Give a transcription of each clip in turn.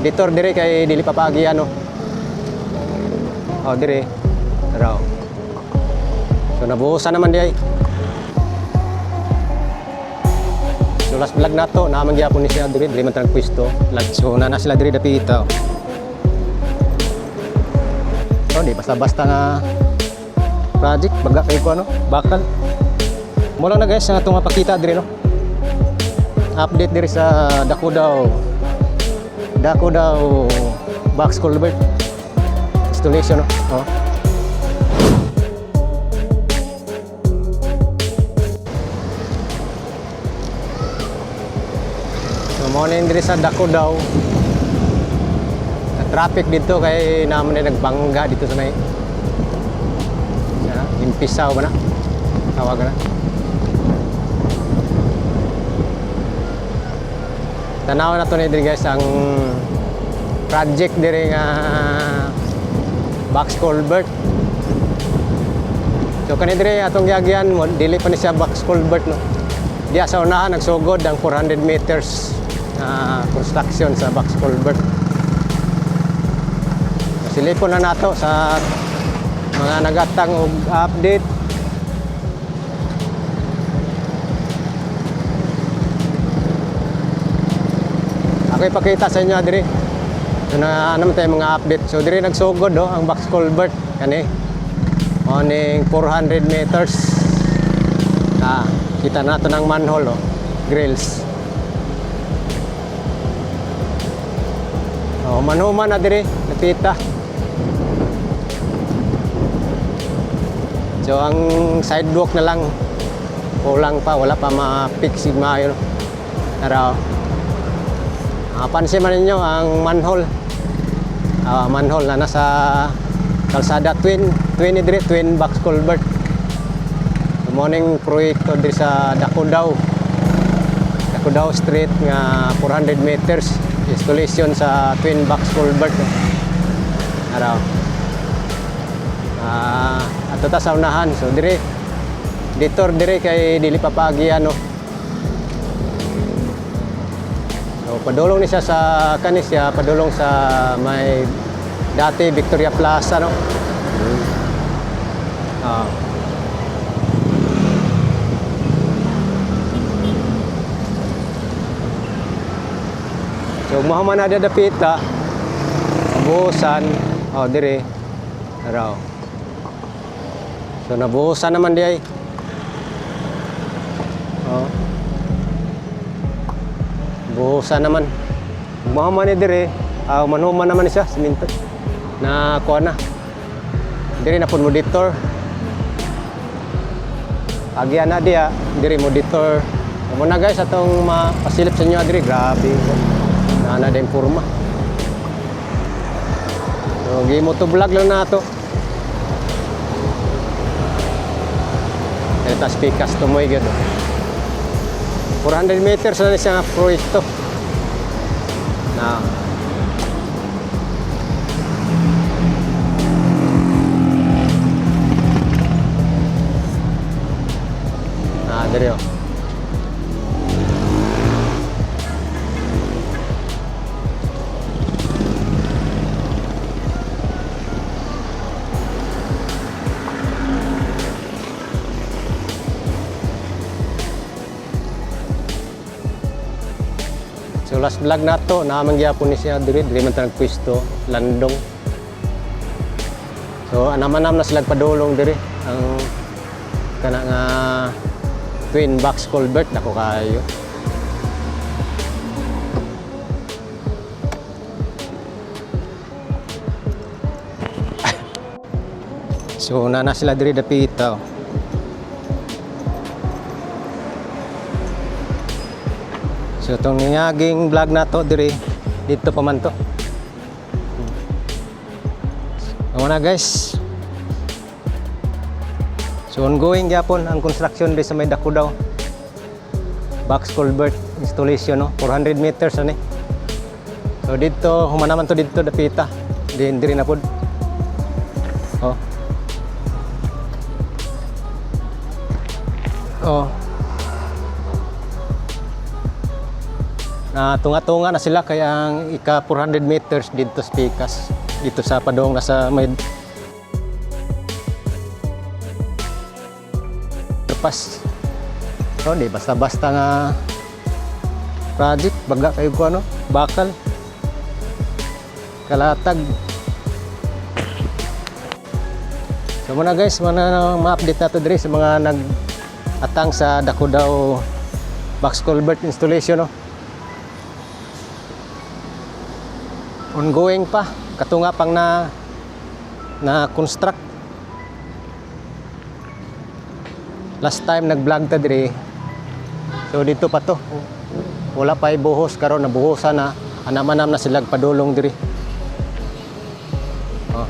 Dito dire kay dili pa paagi ano. Oh, dire. Raw. So nabuhusan naman di ay. So last vlog nato, naman gyapon ni siya dire man tang pwesto. So na sila dire dapita. So di basta-basta nga project baga kay ko ano, bakal. Mo lang na guys nga atong mapakita dire no. Update dire sa Dakudaw box culvert installation no. Oh. So mo na dire sa Dakudaw. Traffic dito kay naman na nagbangga dito sa may Impisaw ba na? Tawag na. Tanaw na to ni guys ang project dire nga box culvert. So kani dire atong giagyan mo dili pa ni siya box culvert no. Diya sa unahan nagsugod ang 400 meters construction sa box culvert. Silipon na nato sa mga nagatang og update. Ako ipakita sa inyo diri. So na naman tayo mga update. So diri nagsugod ang box culvert kani. Oning 400 meters. Kita nato ng manhole grills. Manuman na diri napita. So ang sidewalk na lang kulang pa, wala pa ma-fix sigma yun. Pero pansin man ninyo ang manhole. Manhole na nasa kalsada twin dire, twin box culvert. Good morning proyekto dire sa Dakudaw Street nga 400 meters installation sa twin box culvert. Araw. Ato ta sa unahan. So dito dire kay dili pa paagi ano. So padulong ni siya sa kanisya, padulong sa may dati Victoria Plaza no. So mahuman na dapita. Buhusan dire araw. So nabuhusan naman di ay. Buhusan naman. Mahuman ni dire, manhuman naman siya siminto. Na kuha na. Dire na pud monitor. Agyan na diya, dire monitor. Amo na guys atong mapasilip sa inyo dire, grabe. Na din forma. So gimo to vlog lang na to. Ito speakers to mo igad. 400 meters na siya proyekto. Dire oh. So last vlog nato naman gyapon ni siya dire man ta nagpwesto landong. So naman na sila padulong dire ang kana nga twin box culvert nako kayo. So na sila dire dapita. So itong nangaging vlog na to dire dito pa man to. Una guys. So ongoing gyapon ang construction di sa may Dakudaw box culvert installation no 400 meters ani. So dito humanaman to dito dapita. Dire na pud. tunga-tunga na sila kaya ang ika 400 meters dito sa Pikas. Dito sa Padong nasa may pas. So, di basta-basta nga project, baga kayo ko ano, bakal, kalatag. So muna guys, ma-update nato diri sa mga nag-atang sa Dako Daw box culvert installation, no. Ongoing pa, katunga pang na construct. Last time nag-vlog ta diri. So dito pa to. Wala pa ibuhos karon nabuhosan na. Anamanam na sila padulong diri. Oh.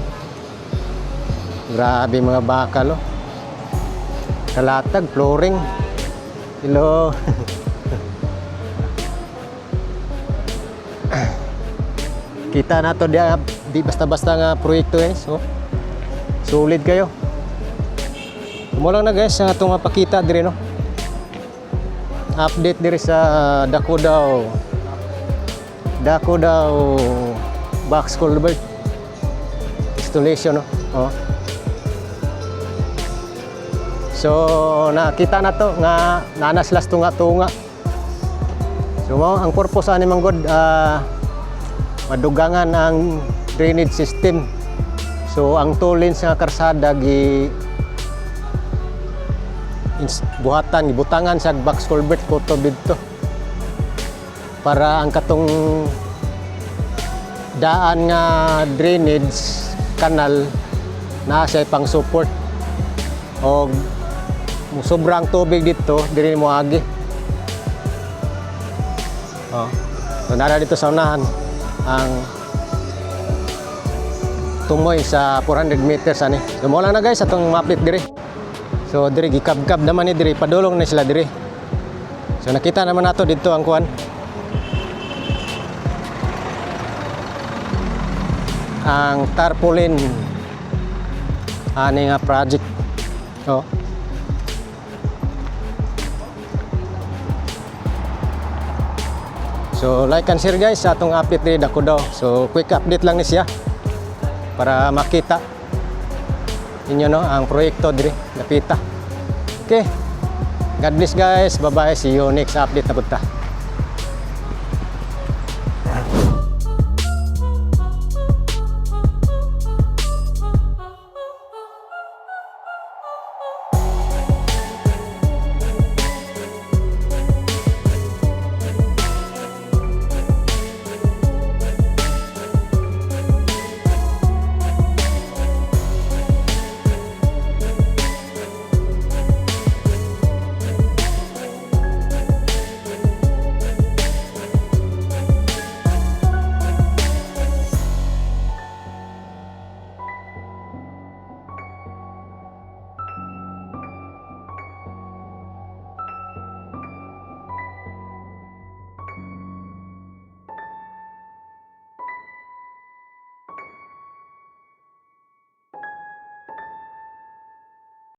Grabe mga bakal, oh. Kalatag, flooring. Hello. Kita na to di basta-basta nga proyekto guys. So, solid kayo. Mula na guys ang atong mapakita diri, no. Update diri sa Dako Daw box culvert installation, no. Oh. So nakita na to nga nanas las tunga-tunga. So ang purpose ani manggod madugangan ang drainage system. So ang tulins nga karsada buhatan, gibutangan sa box culvert kutob dito para ang katong daan nga drainage canal na siya pang support o sobrang tubig dito diri mo agi. Oh. So nara dito sa unahan ang tumoy sa 400 meters ani. So mo lang na guys atong ma-update diri. So diri gikab-kab naman ni diri, padulong na sila diri. So nakita naman nato dito ang kuan. Ang tarpaulin ani nga project. Oh. So like and share guys sa atong update diri Dako Daw. So quick update lang ni siya para makita inyo, no, ang proyekto diri napita. Okay. God bless guys. Bye-bye. See you next update na punta.